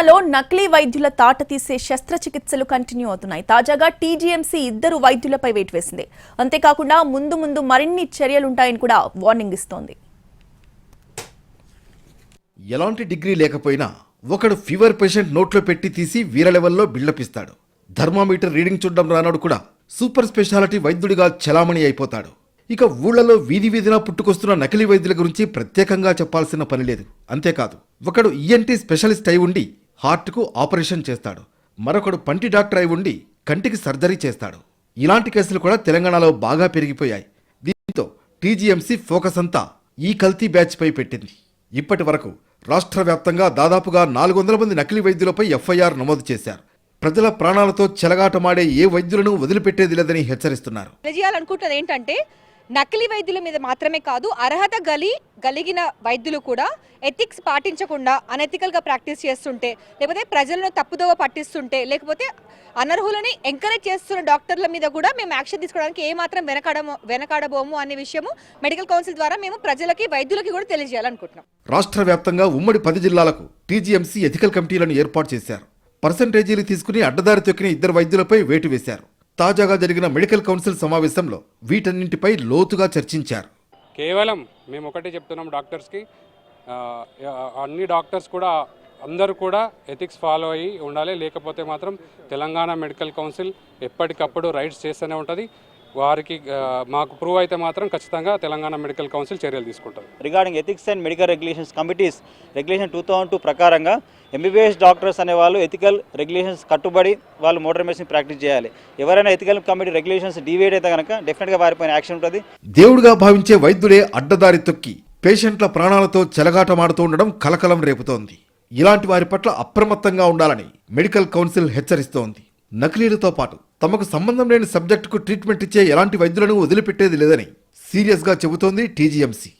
తెలంగాణలో నకిలీ వైద్యుల తాట తీసే శస్త్రచికిత్సలు కంటిన్యూ అవుతున్నాయి. తాజాగా టీజీఎంసీ 2 వైద్యులపై వేటు వేసింది. అంతేకాకుండా ముందు మరిన్ని చర్యలుంటాయని కూడా వార్నింగ్ ఇస్తోంది. ఎలాంటి డిగ్రీ లేకపోయినా ఒకడు ఫీవర్ పేషెంట్ నోట్లో పెట్టి తీసి వీర లెవెల్లో బిల్డప్ ఇస్తాడు. థర్మామీటర్ రీడింగ్ చూడడం రానాడు కూడా సూపర్ స్పెషాలిటీ వైద్యుడిగా చలామణి అయిపోతాడు. ఇక ఊళ్లలో వీధిన పుట్టుకొస్తున్న నకిలీ వైద్యుల గురించి ప్రత్యేకంగా చెప్పాల్సిన పని లేదు. అంతేకాదు, ఒకడు ఈఎన్టీ స్పెషలిస్ట్ అయి ఉండి హార్ట్కు ఆపరేషన్ చేస్తాడు. మరొకడు పంటి డాక్టర్ అయి ఉండి కంటికి సర్జరీ చేస్తాడు. ఇలాంటి కేసులు కూడా తెలంగాణలో బాగా పెరిగిపోయాయి. దీంతో టీజీఎంసీ ఫోకస్ అంతా ఈ కల్తీ బ్యాచ్ పై పెట్టింది. ఇప్పటి వరకు రాష్ట్ర వ్యాప్తంగా దాదాపుగా 400 మంది నకిలీ వైద్యులపై ఎఫ్ఐఆర్ నమోదు చేశారు. ప్రజల ప్రాణాలతో చెలగాటమాడే ఏ వైద్యులను వదిలిపెట్టేది లేదని హెచ్చరిస్తున్నారు. తెలియాలనుకుంటున్నది ఏంటంటే, నకిలీ వైద్యుల మీద మాత్రమే కాదు, అర్హత కలిగిన వైద్యులు కూడా ఎథిక్స్ పాటించకుండా అనెథికల్గా ప్రాక్టీస్ చేస్తుంటే, లేకపోతే ప్రజలను తప్పుదోవ పట్టిస్తుంటే, లేకపోతే అనర్హులని ఎంకరేజ్ చేస్తున్న డాక్టర్ల మీద కూడా మేము యాక్షన్ తీసుకోవడానికి ఏమాత్రం వెనకాడబోము అనే విషయము మెడికల్ కౌన్సిల్ ద్వారా మేము ప్రజలకి వైద్యులకి కూడా తెలియజేయాలనుకుంటున్నాం. రాష్ట్ర వ్యాప్తంగా ఉమ్మడి 10 జిల్లాలకు టీజీఎంసీ ఎథికల్ కమిటీలను ఏర్పాటు చేశారు. పర్సెంటేజీలు తీసుకుని అడ్డదారి తొక్కిన 2 వైద్యులపై వేటు వేశారు. తాజాగా జరిగిన మెడికల్ కౌన్సిల్ సమావేశంలో వీటన్నింటిపై లోతుగా చర్చించారు. కేవలం మేము ఒకటే చెప్తున్నాం డాక్టర్స్కి, అన్ని డాక్టర్స్ కూడా అందరూ కూడా ఎథిక్స్ ఫాలో అయ్యి ఉండాలి. లేకపోతే మాత్రం తెలంగాణ మెడికల్ కౌన్సిల్ ఎప్పటికప్పుడు రైట్స్ చేస్తూనే ఉంటుంది. వారికి మాకు ప్రూవ్ అయితే మాత్రం ఖచ్చితంగా తెలంగాణ మెడికల్ కౌన్సిల్ చర్యలు తీసుకుంటారు. Regarding ethics and medical regulations committees regulation 2002 ప్రకారంగా ఎంబీబీఎస్ డాక్టర్స్ అనే వాళ్ళు ఎథికల్ రెగ్యులేషన్స్ కట్టుబడి వాళ్ళు మోటార్ మెడిసిన్ ప్రాక్టీస్ చేయాలి. ఎవరైనా ఎథికల్ కమిటీ రెగ్యులేషన్స్ డివేట్ అయితే కనుక డెఫినెట్గా వారిపైన యాక్షన్ ఉంటుంది. దేవుడిగా భావించే వైద్యుడే అడ్డదారి తొక్కి పేషెంట్ల ప్రాణాలతో చెలగాటమాడుతూ ఉండడం కలకలం రేపుతోంది. ఇలాంటి వారి పట్ల అప్రమత్తంగా ఉండాలని మెడికల్ కౌన్సిల్ హెచ్చరిస్తోంది. నకిలీలతో పాటు తమకు సంబంధం లేని సబ్జెక్టుకు ట్రీట్మెంట్ ఇచ్చే ఎలాంటి వైద్యులను వదిలిపెట్టేది లేదని సీరియస్గా చెబుతోంది టీజీఎంసీ.